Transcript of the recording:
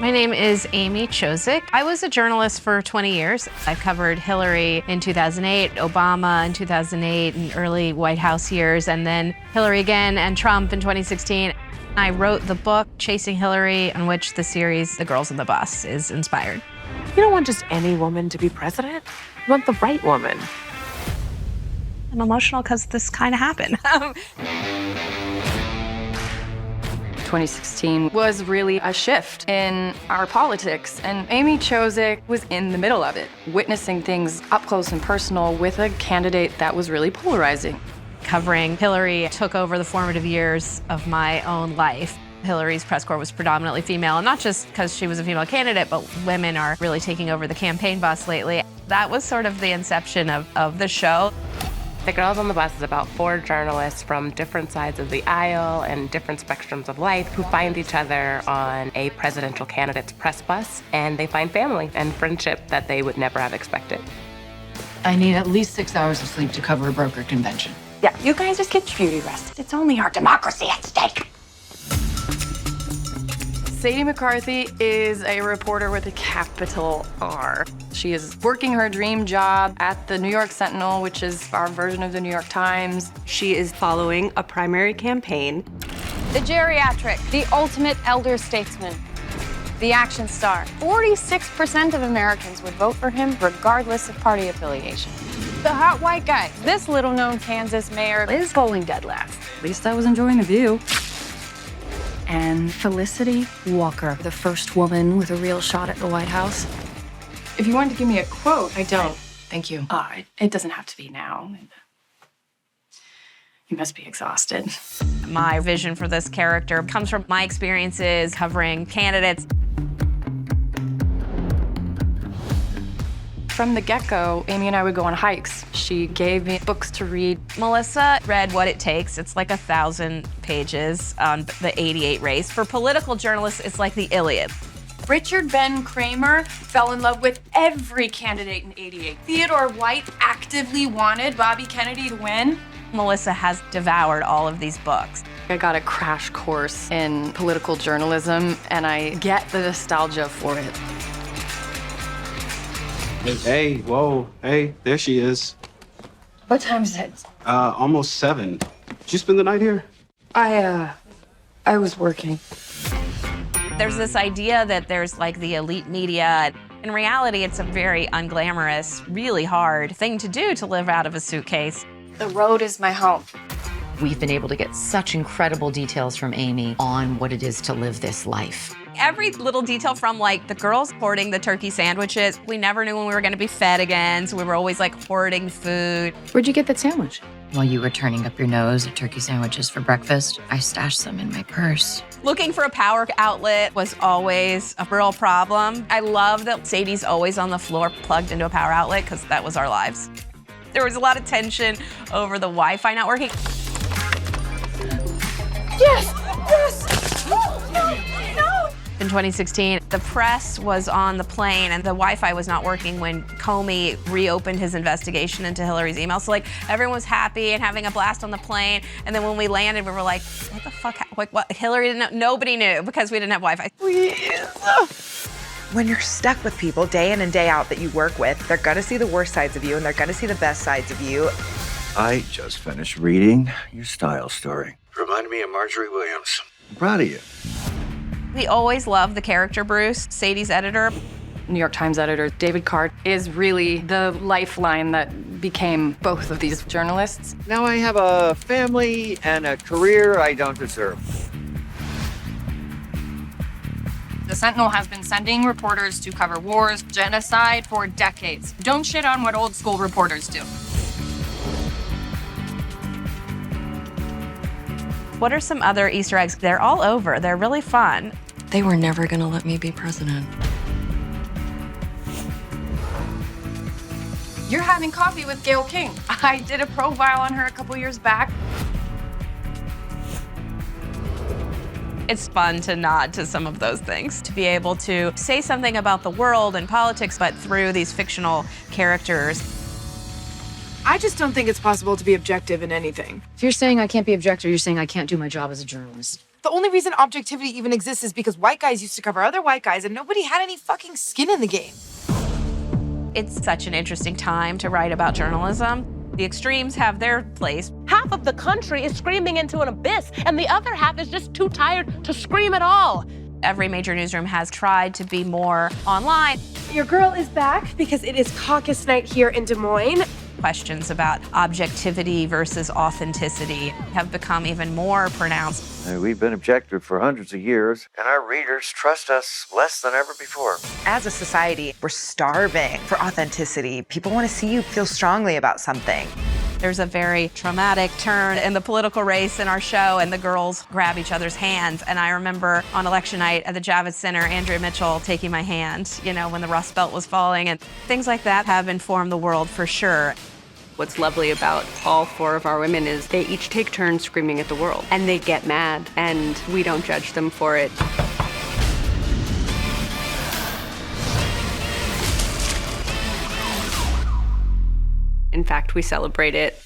My name is Amy Chozick. I was a journalist for 20 years. I covered Hillary in 2008, Obama in 2008, and early White House years, and then Hillary again and Trump in 2016. I wrote the book, Chasing Hillary, on which the series The Girls on the Bus is inspired. You don't want just any woman to be president. You want the right woman. I'm emotional because this kind of happened. 2016 was really a shift in our politics, and Amy Chozick was in the middle of it, witnessing things up close and personal with a candidate that was really polarizing. Covering Hillary took over the formative years of my own life. Hillary's press corps was predominantly female, and not just because she was a female candidate, but women are really taking over the campaign bus lately. That was sort of the inception of the show. The Girls on the Bus is about 4 journalists from different sides of the aisle and different spectrums of life who find each other on a presidential candidate's press bus, and they find family and friendship that they would never have expected. I need at least 6 hours of sleep to cover a broker convention. Yeah, you guys just get your beauty rest. It's only our democracy at stake. Sadie McCarthy is a reporter with a capital R. She is working her dream job at the New York Sentinel, which is our version of the New York Times. She is following a primary campaign. The geriatric, the ultimate elder statesman, the action star. 46% of Americans would vote for him regardless of party affiliation. The hot white guy, this little-known Kansas mayor, is polling dead last. At least I was enjoying the view. And Felicity Walker, the first woman with a real shot at the White House. If you wanted to give me a quote, I don't. Thank you. It doesn't have to be now. You must be exhausted. My vision for this character comes from my experiences covering candidates. From the get-go, Amy and I would go on hikes. She gave me books to read. Melissa read What It Takes. It's like 1,000 pages on the '88 race. For political journalists, it's like the Iliad. Richard Ben Kramer fell in love with every candidate in '88. Theodore White actively wanted Bobby Kennedy to win. Melissa has devoured all of these books. I got a crash course in political journalism, and I get the nostalgia for it. Hey, whoa, hey, there she is. What time is it? Almost 7. Did you spend the night here? I was working. There's this idea that there's like the elite media. In reality, it's a very unglamorous, really hard thing to do to live out of a suitcase. The road is my home. We've been able to get such incredible details from Amy on what it is to live this life. Every little detail from like the girls hoarding the turkey sandwiches. We never knew when we were gonna be fed again, so we were always like hoarding food. Where'd you get that sandwich? While you were turning up your nose at turkey sandwiches for breakfast, I stashed some in my purse. Looking for a power outlet was always a real problem. I love that Sadie's always on the floor plugged into a power outlet because that was our lives. There was a lot of tension over the Wi-Fi not working. Yes! Yes! Oh, no! In 2016, the press was on the plane and the Wi-Fi was not working when Comey reopened his investigation into Hillary's emails. So like everyone was happy and having a blast on the plane. And then when we landed, we were like, what the fuck? Like what? Hillary didn't know. Nobody knew because we didn't have Wi-Fi. When you're stuck with people day in and day out that you work with, they're gonna see the worst sides of you and they're gonna see the best sides of you. I just finished reading your style story. Reminded me of Marjorie Williams. I'm proud of you. We always loved the character Bruce, Sadie's editor. New York Times editor David Card is really the lifeline that became both of these journalists. Now I have a family and a career I don't deserve. The Sentinel has been sending reporters to cover wars, genocide for decades. Don't shit on what old school reporters do. What are some other Easter eggs? They're all over. They're really fun. They were never gonna let me be president. You're having coffee with Gayle King. I did a profile on her a couple years back. It's fun to nod to some of those things, to be able to say something about the world and politics, but through these fictional characters. I just don't think it's possible to be objective in anything. If you're saying I can't be objective, you're saying I can't do my job as a journalist. The only reason Objectivity even exists is because white guys used to cover other white guys and nobody had any fucking skin in the game. It's such an interesting time to write about journalism. The extremes have their place. Half of the country is screaming into an abyss, and the other half is just too tired to scream at all. Every major newsroom has tried to be more online. Your girl is back because it is caucus night here in Des Moines. Questions about objectivity versus authenticity have become even more pronounced. We've been objective for hundreds of years, and our readers trust us less than ever before. As a society, we're starving for authenticity. People want to see you feel strongly about something. There's a very traumatic turn in the political race in our show, and the girls grab each other's hands. And I remember on election night at the Javits Center, Andrea Mitchell taking my hand, you know, when the Rust Belt was falling. And things like that have informed the world for sure. What's lovely about all 4 of our women is they each take turns screaming at the world, and they get mad, and we don't judge them for it. In fact, we celebrate it.